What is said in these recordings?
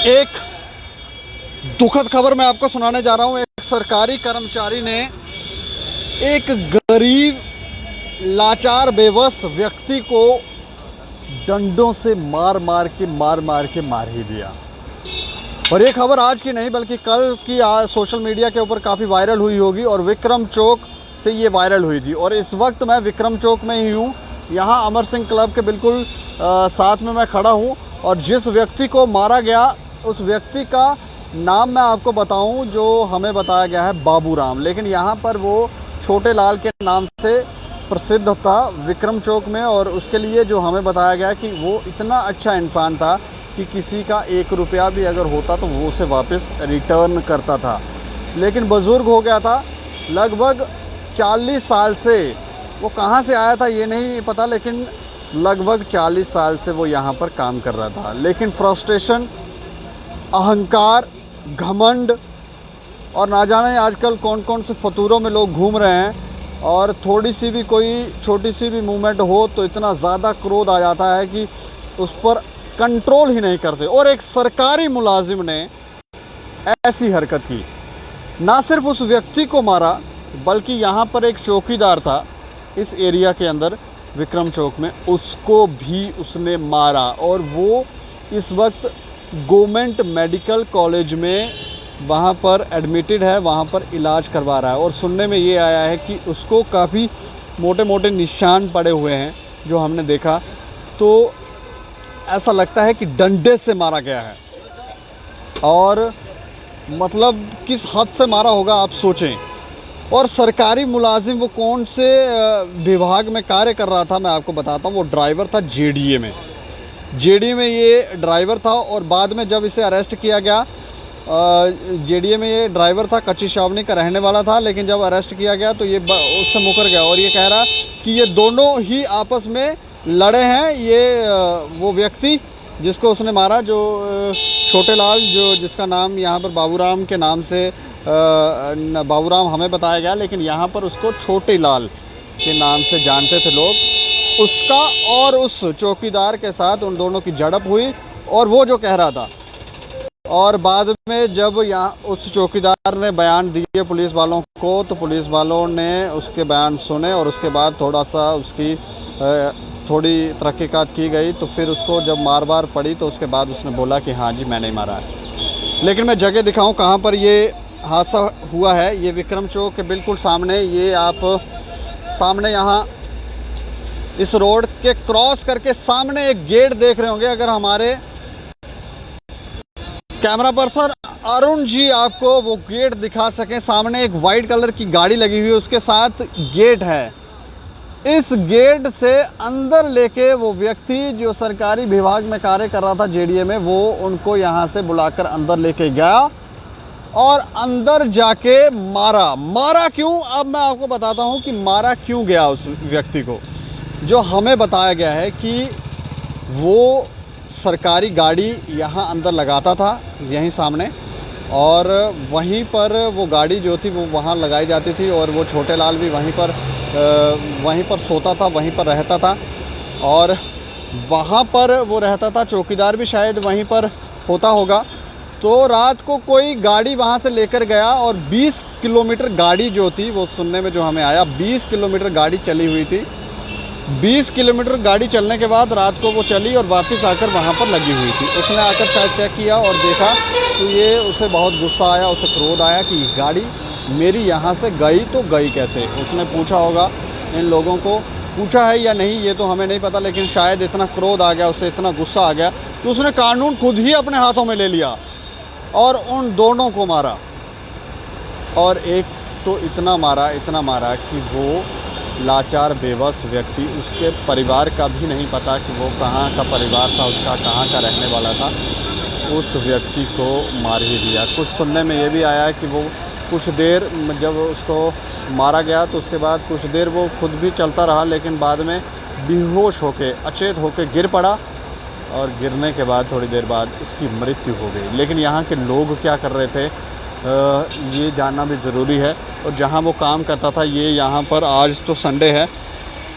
एक दुखद खबर मैं आपको सुनाने जा रहा हूं। एक सरकारी कर्मचारी ने एक गरीब लाचार बेबस व्यक्ति को डंडों से मार मार के मार ही दिया। और ये खबर आज की नहीं बल्कि कल की सोशल मीडिया के ऊपर काफ़ी वायरल हुई होगी और विक्रम चौक से ये वायरल हुई थी। और इस वक्त मैं विक्रम चौक में ही हूँ। यहाँ अमर सिंह क्लब के बिल्कुल साथ में मैं खड़ा हूँ और जिस व्यक्ति को मारा गया उस व्यक्ति का नाम मैं आपको बताऊं जो हमें बताया गया है बाबू राम, लेकिन यहाँ पर वो छोटे लाल के नाम से प्रसिद्ध था विक्रम चौक में। और उसके लिए जो हमें बताया गया कि वो इतना अच्छा इंसान था कि किसी का 1 रुपया भी अगर होता तो वो उसे वापस रिटर्न करता था। लेकिन बुज़ुर्ग हो गया था, लगभग 40 साल से वो कहाँ से आया था ये नहीं पता, लेकिन लगभग 40 साल से वो यहाँ पर काम कर रहा था। लेकिन फ्रस्ट्रेशन, अहंकार, घमंड और ना जाने आजकल कौन कौन से फतूरों में लोग घूम रहे हैं और थोड़ी सी भी कोई छोटी सी भी मूवमेंट हो तो इतना ज़्यादा क्रोध आ जाता है कि उस पर कंट्रोल ही नहीं करते। और एक सरकारी मुलाजिम ने ऐसी हरकत की, ना सिर्फ उस व्यक्ति को मारा बल्कि यहाँ पर एक चौकीदार था इस एरिया के अंदर विक्रम चौक में, उसको भी उसने मारा। और वो इस वक्त गवर्नमेंट मेडिकल कॉलेज में वहाँ पर एडमिटेड है, वहाँ पर इलाज करवा रहा है। और सुनने में ये आया है कि उसको काफ़ी मोटे मोटे निशान पड़े हुए हैं जो हमने देखा, तो ऐसा लगता है कि डंडे से मारा गया है। और मतलब किस हद से मारा होगा आप सोचें। और सरकारी मुलाजिम वो कौन से विभाग में कार्य कर रहा था मैं आपको बताता हूँ। वो ड्राइवर था जेडीए में ये ड्राइवर था। और बाद में जब इसे अरेस्ट किया गया, जेडीए में ये ड्राइवर था, कच्ची छावनी का रहने वाला था, लेकिन जब अरेस्ट किया गया तो ये उससे मुकर गया। और ये कह रहा कि ये दोनों ही आपस में लड़े हैं। ये वो व्यक्ति जिसको उसने मारा, जो छोटे लाल, जो जिसका नाम यहाँ पर बाबू राम के नाम से बाबू राम हमें बताया गया, लेकिन यहाँ पर उसको छोटे लाल के नाम से जानते थे लोग, उसका और उस चौकीदार के साथ उन दोनों की झड़प हुई। और वो जो कह रहा था, और बाद में जब यहाँ उस चौकीदार ने बयान दिए पुलिस वालों को तो पुलिस वालों ने उसके बयान सुने और उसके बाद थोड़ा सा उसकी थोड़ी तहकीकात की गई। तो फिर उसको जब मार पड़ी तो उसके बाद उसने बोला कि हाँ जी मैंने मारा है। लेकिन मैं जगह दिखाऊं कहाँ पर ये हादसा हुआ है। ये विक्रम चौक के बिल्कुल सामने, ये आप सामने यहाँ इस रोड के क्रॉस करके सामने एक गेट देख रहे होंगे। अगर हमारे कैमरा पर्सन अरुण जी आपको वो गेट दिखा सकें, सामने एक वाइट कलर की गाड़ी लगी हुई है, उसके साथ गेट है। इस गेट से अंदर लेके वो व्यक्ति जो सरकारी विभाग में कार्य कर रहा था जेडीए में, वो उनको यहाँ से बुलाकर अंदर लेके गया और अंदर जाके मारा क्यों, अब मैं आपको बताता हूँ कि मारा क्यों गया उस व्यक्ति को। जो हमें बताया गया है कि वो सरकारी गाड़ी यहाँ अंदर लगाता था यहीं सामने, और वहीं पर वो गाड़ी जो थी वो वहाँ लगाई जाती थी। और वो छोटे लाल भी वहीं पर सोता था, वहीं पर रहता था और वहाँ पर वो रहता था। चौकीदार भी शायद वहीं पर होता होगा। तो रात को कोई गाड़ी वहाँ से लेकर गया और 20 किलोमीटर गाड़ी जो थी, वो सुनने में जो हमें आया 20 किलोमीटर गाड़ी चली हुई थी। 20 किलोमीटर गाड़ी चलने के बाद रात को वो चली और वापस आकर वहाँ पर लगी हुई थी। उसने आकर शायद चेक किया और देखा तो ये उसे बहुत गुस्सा आया, उसे क्रोध आया कि गाड़ी मेरी यहाँ से गई तो गई कैसे। उसने पूछा होगा, इन लोगों को पूछा है या नहीं ये तो हमें नहीं पता, लेकिन शायद इतना क्रोध आ गया, उसे इतना गुस्सा आ गया तो उसने कानून खुद ही अपने हाथों में ले लिया और उन दोनों को मारा। और एक तो इतना मारा कि वो लाचार बेबस व्यक्ति, उसके परिवार का भी नहीं पता कि वो कहाँ का परिवार था, उसका कहाँ का रहने वाला था, उस व्यक्ति को मार ही दिया। कुछ सुनने में ये भी आया है कि वो कुछ देर जब उसको मारा गया तो उसके बाद कुछ देर वो खुद भी चलता रहा, लेकिन बाद में बेहोश होके अचेत होके गिर पड़ा और गिरने के बाद थोड़ी देर बाद उसकी मृत्यु हो गई। लेकिन यहाँ के लोग क्या कर रहे थे ये जानना भी ज़रूरी है। और जहाँ वो काम करता था, ये यहाँ पर आज तो संडे है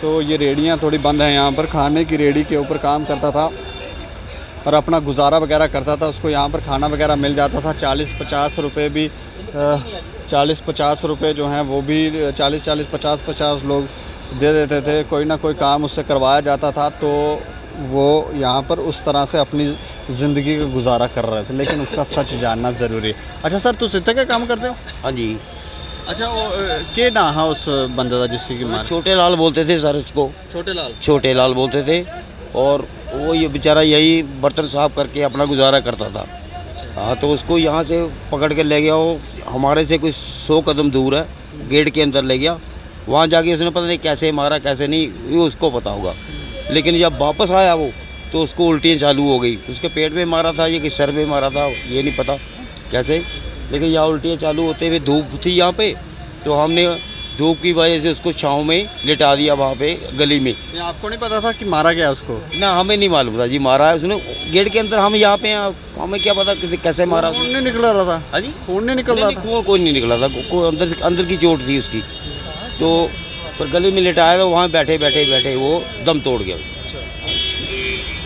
तो ये रेहड़ियाँ थोड़ी बंद हैं, यहाँ पर खाने की रेहड़ी के ऊपर काम करता था। और अपना गुजारा वगैरह करता था। उसको यहाँ पर खाना वगैरह मिल जाता था। 40-50 रुपये भी 40-50 रुपये जो हैं वो भी 40-40 50-50 लोग दे देते थे। कोई ना कोई काम उससे करवाया जाता था तो वो यहाँ पर उस तरह से अपनी ज़िंदगी का गुजारा कर रहे थे। लेकिन उसका सच जानना ज़रूरी है। अच्छा सर, तुम इतने का काम करते हो? हाँ जी। अच्छा, वो के ना हाँ उस बंदे का जिससे की मार? छोटे लाल बोलते थे सर उसको, छोटे लाल बोलते थे। और वो ये बेचारा यही बर्तन साफ करके अपना गुजारा करता था। हाँ, तो उसको यहाँ से पकड़ के ले गया। वो हमारे से कुछ 100 कदम दूर है, गेट के अंदर ले गया। वहाँ जाके उसने पता नहीं कैसे मारा कैसे नहीं, ये उसको पता होगा। लेकिन जब वापस आया वो, तो उसको उल्टियाँ चालू हो गई। उसके पेट में मारा था, ये कि सर में मारा था, ये नहीं पता कैसे। लेकिन यहाँ उल्टियाँ चालू होते हुए धूप थी यहाँ पे, तो हमने धूप की वजह से उसको छाँव में लिटा दिया वहाँ पे गली में। आपको नहीं पता था कि मारा गया उसको? ना, हमें नहीं मालूम था जी मारा है उसने गेट के अंदर। हम यहाँ पे हैं, हमें क्या पता कैसे मारा। खून नहीं निकल रहा था? हाँ जी, खून नहीं निकल रहा था? कोई नहीं निकला था, अंदर की चोट थी उसकी। तो पर गली में लिटाया तो वहाँ बैठे वो दम तोड़ गया।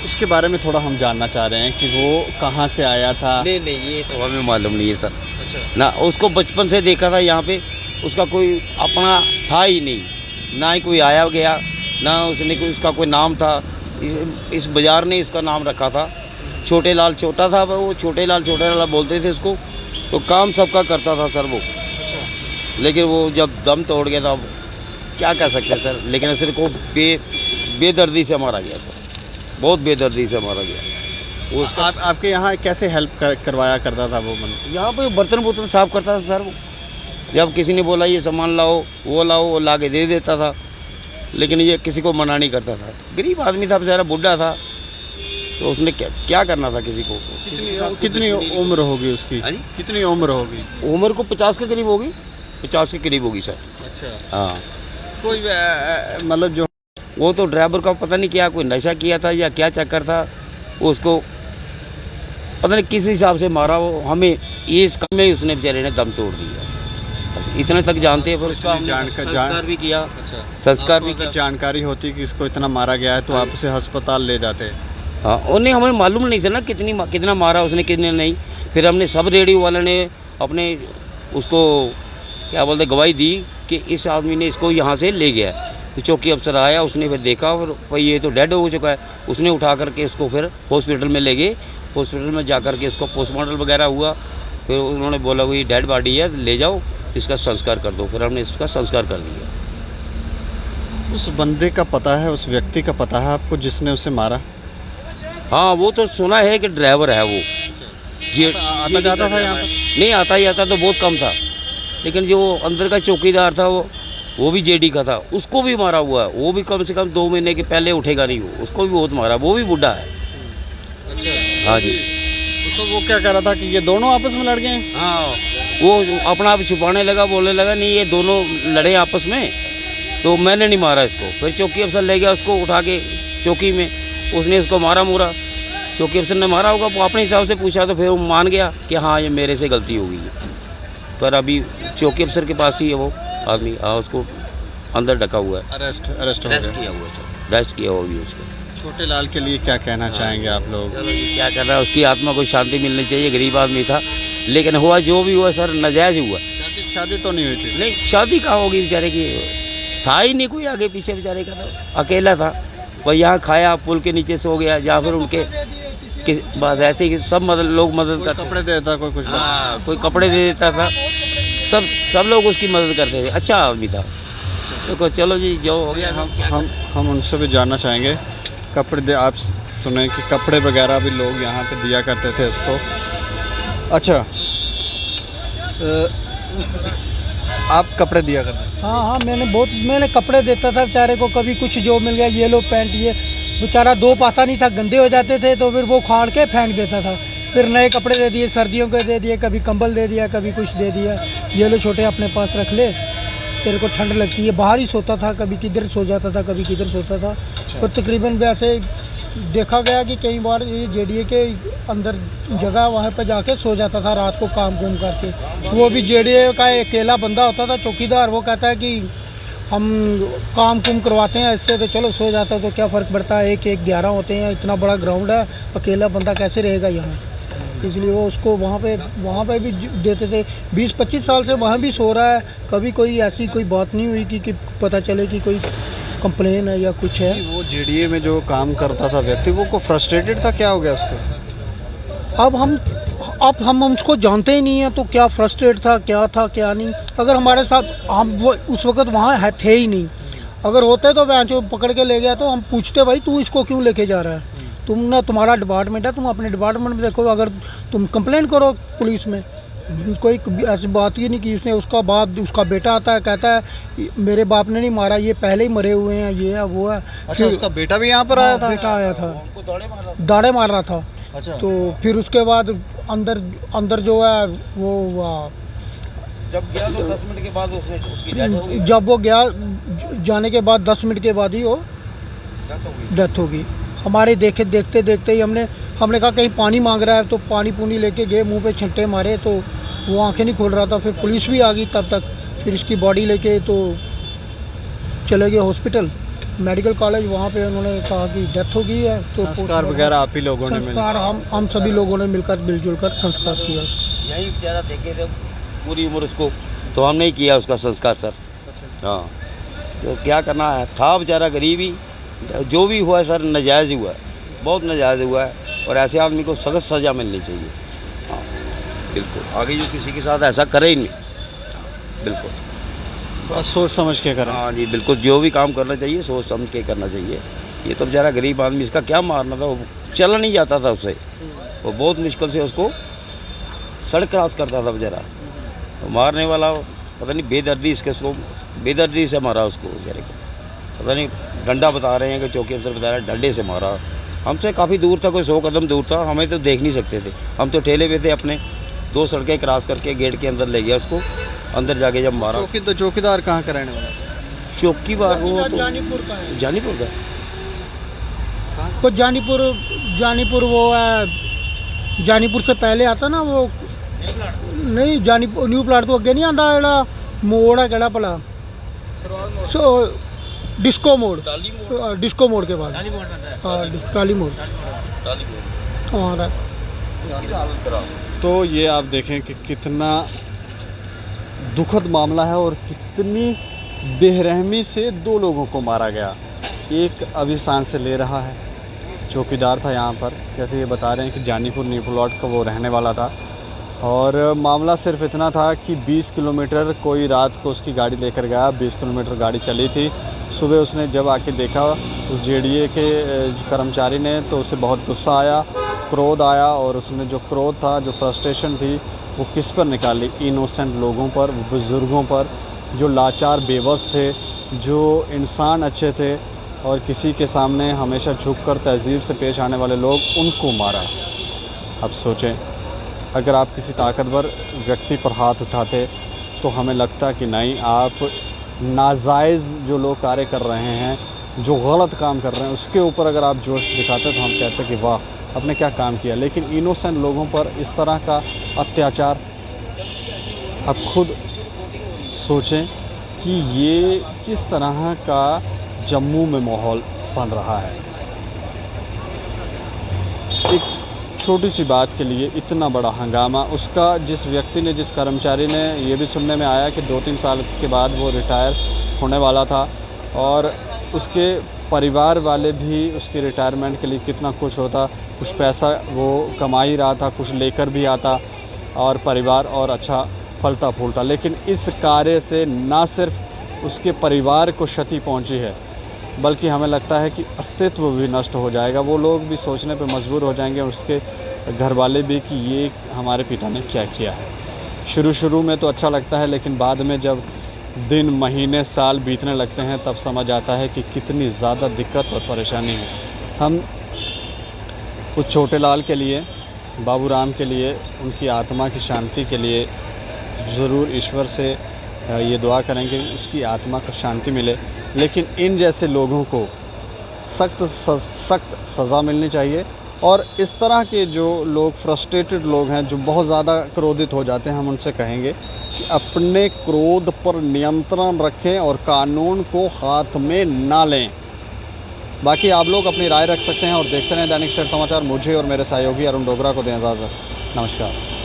उसके बारे में थोड़ा हम जानना चाह रहे हैं कि वो कहाँ से आया था? नहीं, ये तो हमें मालूम नहीं है सर। अच्छा। ना, उसको बचपन से देखा था यहाँ पे, उसका कोई अपना था ही नहीं, ना ही कोई आया गया, ना उसने कोई उसका कोई नाम था। इस बाज़ार ने इसका नाम रखा था छोटे लाल। छोटा था वो, छोटे लाल बोलते थे उसको। तो काम सबका करता था सर वो। अच्छा। लेकिन वो जब दम तोड़ गया था, क्या कह सकते हैं सर। लेकिन सिर को बेदर्दी से मारा गया सर, बहुत बेदर्दी से मारा गया। उसका आपके यहाँ कैसे हेल्प करवाया करता था वो? यहाँ पे बर्तन साफ करता था सर वो। जब किसी ने बोला ये सामान लाओ, वो ला के दे देता था। लेकिन ये किसी को मना नहीं करता था। गरीब आदमी था बेचारा, बुढ़ा था, तो उसने क्या करना था किसी को। कितनी उम्र होगी उसकी? कितनी उम्र होगी? उम्र को 50 के करीब होगी, 50 के करीब होगी सर। अच्छा। हाँ, कोई मतलब जो वो तो ड्राइवर का पता नहीं क्या, कोई नशा किया था या क्या चक्कर था, उसको पता नहीं किस हिसाब से मारा। वो हमें इस काम में उसने बेचारे ने दम तोड़ दिया, इतने तक जानते हैं। फिर उसका संस्कार भी किया। अच्छा। संस्कार भी किया। जानकारी होती कि इसको इतना मारा गया है तो आप उसे अस्पताल ले जाते? हाँ, उन्हें हमें मालूम नहीं था ना कितना मारा उसने, कितने नहीं। फिर हमने सब रेडियो वाले ने अपने उसको क्या बोलते गवाही दी कि इस आदमी ने इसको यहाँ से ले गया। तो चौकी अफसर आया, उसने फिर देखा और भाई ये तो डेड हो चुका है। उसने उठा करके इसको फिर हॉस्पिटल में ले गए। हॉस्पिटल में जा कर के इसको पोस्टमार्टम वगैरह हुआ। फिर उन्होंने बोला कि डेड बॉडी है, ले जाओ, इसका संस्कार कर दो। फिर हमने इसका संस्कार कर दिया। उस बंदे का पता है, उस व्यक्ति का पता है आपको जिसने उसे मारा? हाँ, वो तो सुना है कि ड्राइवर है वो। आता जाता था यहाँ पर? नहीं, आता तो बहुत कम था। लेकिन जो अंदर का चौकीदार था वो भी जेडी का था, उसको भी मारा हुआ है। वो भी कम से कम 2 महीने के पहले उठेगा नहीं, उसको भी बहुत मारा। वो भी बुढ़ा है। अच्छा। हाँ जी। तो वो क्या कह रहा था कि ये दोनों आपस में लड़ गए? हाँ, वो अपना आप छुपाने लगा, बोलने लगा नहीं ये दोनों लड़े आपस में, तो मैंने नहीं मारा इसको। फिर चौकी अफसर ले गया उसको उठा के चौकी में, उसने इसको मारा मुरा। चौकी अफसर ने मारा होगा, वो अपने हिसाब से पूछा तो फिर वो मान गया कि हाँ ये मेरे से गलती हो गई। पर अभी चौकी अफसर के पास ही है वो आदमी। हाँ, उसको अंदर ढका हुआ है। अरेस्ट किया हुआ है, अरेस्ट किया हुआ भी उसको। छोटे लाल के लिए क्या कहना चाहेंगे आप लोग? क्या कर रहा है, उसकी आत्मा को शांति मिलनी चाहिए। गरीब आदमी था, लेकिन हुआ जो भी हुआ सर नाजायज हुआ। शादी तो नहीं हुई थी? नहीं, शादी कहाँ होगी बेचारे की, था ही नहीं कोई आगे पीछे बेचारे का, तो अकेला था। वही यहाँ खाया, पुल के नीचे सो गया, या फिर उनके बस ऐसे ही सब लोग मदद करते। कपड़े देता कोई, कुछ कोई कपड़े दे देता था, सब लोग उसकी मदद करते थे। अच्छा आदमी था। तो चलो जी, जो हो गया। हम उनसे भी जानना चाहेंगे। कपड़े दे, आप सुने कि कपड़े वगैरह भी लोग यहाँ पे दिया करते थे उसको। अच्छा, आप कपड़े दिया करते? हाँ, मैंने कपड़े देता था बेचारे को। कभी कुछ जो मिल गया, ये लो पैंट, ये बेचारा 2 पाता नहीं था, गंदे हो जाते थे तो फिर वो फाड़ के फेंक देता था। फिर नए कपड़े दे दिए, सर्दियों के दे दिए, कभी कंबल दे दिया, कभी कुछ दे दिया। ये लो छोटे अपने पास रख ले, तेरे को ठंड लगती है। बाहर ही सोता था, कभी किधर सो जाता था, कभी किधर सोता था। तो तकरीबन वैसे देखा गया कि कई बार ये जेडीए के अंदर जगह वहाँ पर जाके सो जाता था रात को काम करके। वो भी जेडीए का अकेला बंदा होता था चौकीदार। वो कहता है कि हम काम कुम करवाते हैं इससे, तो चलो सो जाता तो क्या फ़र्क पड़ता है, एक 11 होते हैं, इतना बड़ा ग्राउंड है, अकेला बंदा कैसे रहेगा यहाँ। इसलिए वो उसको वहाँ पे भी देते थे। 20-25 साल से वहाँ भी सो रहा है, कभी कोई ऐसी कोई बात नहीं हुई कि पता चले कि कोई कंप्लेन है या कुछ है। वो जेडीए में जो काम करता था व्यक्ति, वो को फ्रस्ट्रेटेड था, क्या हो गया उसको? अब हम उसको जानते ही नहीं है, तो क्या फ्रस्ट्रेट था क्या नहीं। अगर हमारे साथ हम वो उस वक्त वहाँ थे ही नहीं, अगर होते तो बेंच पकड़ के ले गया तो हम पूछते भाई तू इसको क्यों लेके जा रहा है, तुमने तुम्हारा डिपार्टमेंट है, तुम अपने डिपार्टमेंट में देखो, अगर तुम कंप्लेन करो पुलिस में। कोई ऐसी बात ही नहीं की उसने। उसका बेटा आता है, कहता है मेरे बाप ने नहीं मारा, ये पहले ही मरे हुए हैं, ये है वो है। अच्छा, उसका बेटा भी यहाँ पर आया था? बेटा आया था, दाड़े मार रहा था। अच्छा। तो फिर उसके बाद अंदर जो है वो जब गया तो 10 मिनट के बाद उसकी डेथ हो गई। जब वो गया जाने के बाद 10 मिनट के बाद ही वो डेथ होगी। हमारे देखते ही हमने कहा कहीं पानी मांग रहा है, तो पानी लेके गए, मुंह पे छंटे मारे तो वो आंखें नहीं खोल रहा था। फिर पुलिस भी आ गई तब तक, फिर इसकी बॉडी लेके तो चले गए हॉस्पिटल, मेडिकल कॉलेज, वहाँ पे उन्होंने कहा कि डेथ हो गई है। तो संस्कार वगैरह आप ही लोगों ने संस्कार हम सभी लोगों ने मिलजुल कर संस्कार किया उसका। यही बेचारा देखे थे पूरी उम्र उसको, तो हमने ही किया उसका संस्कार सर। हाँ, तो क्या करना है, था बेचारा गरीबी, जो भी हुआ है सर नाजायज़ हुआ है, बहुत नाजायज़ हुआ है, और ऐसे आदमी को सख्त सज़ा मिलनी चाहिए। हाँ बिल्कुल, आगे जो किसी के साथ ऐसा करे ही नहीं, बिल्कुल बस सोच समझ के करें। हाँ जी बिल्कुल, जो भी काम करना चाहिए सोच समझ के करना चाहिए। ये तो बेचारा गरीब आदमी, इसका क्या मारना था, वो चला नहीं जाता था उससे, वो बहुत मुश्किल से उसको सड़क क्रॉस करता था बेचारा। तो मारने वाला पता नहीं बेदर्दी से मारा उसको बेचारे को, पता नहीं डंडा बता रहे हैं कि चौकी अफसर बता रहे हैं डंडे से मारा। हमसे काफ़ी दूर था, कोई 100 कदम दूर था, हमें तो देख नहीं सकते थे, हम तो ठेले पे थे अपने। 2 सड़कें क्रॉस करके गेट के अंदर ले गया उसको, अंदर जाके जब मारा। चौकीदार कहाँ का रहने वाला? चौकीदार वो तो जानीपुर का है। जानीपुर का वो जानीपुर वो है, जानीपुर से पहले आता ना वो, नहीं जानीपुर न्यू प्लाट तो अगे नहीं आता, जेड़ा मोड़ है केड़ा भला, डिस्को मोड़ के बाद, हाँ टाली मोड़, हाँ। तो ये आप देखें कि कितना दुखद मामला है और कितनी बेरहमी से 2 लोगों को मारा गया। एक अभी सांस ले रहा है, चौकीदार था यहाँ पर, जैसे ये बता रहे हैं कि जानीपुर न्यू प्लॉट का वो रहने वाला था, और मामला सिर्फ इतना था कि 20 किलोमीटर कोई रात को उसकी गाड़ी लेकर गया, 20 किलोमीटर गाड़ी चली थी। सुबह उसने जब आके देखा उस जेडीए के कर्मचारी ने, तो उसे बहुत गुस्सा आया, क्रोध आया, और उसने जो क्रोध था, जो फ्रस्ट्रेशन थी, वो किस पर निकाली? इनोसेंट लोगों पर, बुज़ुर्गों पर, जो लाचार बेबस थे, जो इंसान अच्छे थे और किसी के सामने हमेशा झुककर तहज़ीब से पेश आने वाले लोग, उनको मारा। अब सोचें, अगर आप किसी ताकतवर व्यक्ति पर हाथ उठाते तो हमें लगता कि नहीं, आप नाजायज़ जो लोग कार्य कर रहे हैं, जो गलत काम कर रहे हैं, उसके ऊपर अगर आप जोश दिखाते तो हम कहते कि वाह, आपने क्या काम किया। लेकिन इनोसेंट लोगों पर इस तरह का अत्याचार, आप खुद सोचें कि ये किस तरह का जम्मू में माहौल बन रहा है। एक छोटी सी बात के लिए इतना बड़ा हंगामा, उसका जिस व्यक्ति ने, जिस कर्मचारी ने, ये भी सुनने में आया कि 2-3 साल के बाद वो रिटायर होने वाला था, और उसके परिवार वाले भी उसके रिटायरमेंट के लिए कितना खुश होता। कुछ पैसा वो कमा ही रहा था, कुछ लेकर भी आता, और परिवार और अच्छा फलता फूलता। लेकिन इस कार्य से ना सिर्फ उसके परिवार को क्षति पहुंची है, बल्कि हमें लगता है कि अस्तित्व भी नष्ट हो जाएगा। वो लोग भी सोचने पे मजबूर हो जाएंगे, उसके घर वाले भी, कि ये हमारे पिता ने क्या किया है। शुरू में तो अच्छा लगता है, लेकिन बाद में जब दिन, महीने, साल बीतने लगते हैं, तब समझ आता है कि कितनी ज़्यादा दिक्कत और परेशानी है। हम उस छोटे लाल के लिए, बाबू राम के लिए, उनकी आत्मा की शांति के लिए ज़रूर ईश्वर से ये दुआ करेंगे उसकी आत्मा को शांति मिले। लेकिन इन जैसे लोगों को सख्त सज़ा मिलनी चाहिए, और इस तरह के जो लोग फ्रस्ट्रेटेड लोग हैं, जो बहुत ज़्यादा क्रोधित हो जाते हैं, हम उनसे कहेंगे कि अपने क्रोध पर नियंत्रण रखें और कानून को हाथ में ना लें। बाकी आप लोग अपनी राय रख सकते हैं और देखते रहें दैनिक स्टेट समाचार। मुझे और मेरे सहयोगी अरुण डोगरा को दें इजाज़त। नमस्कार।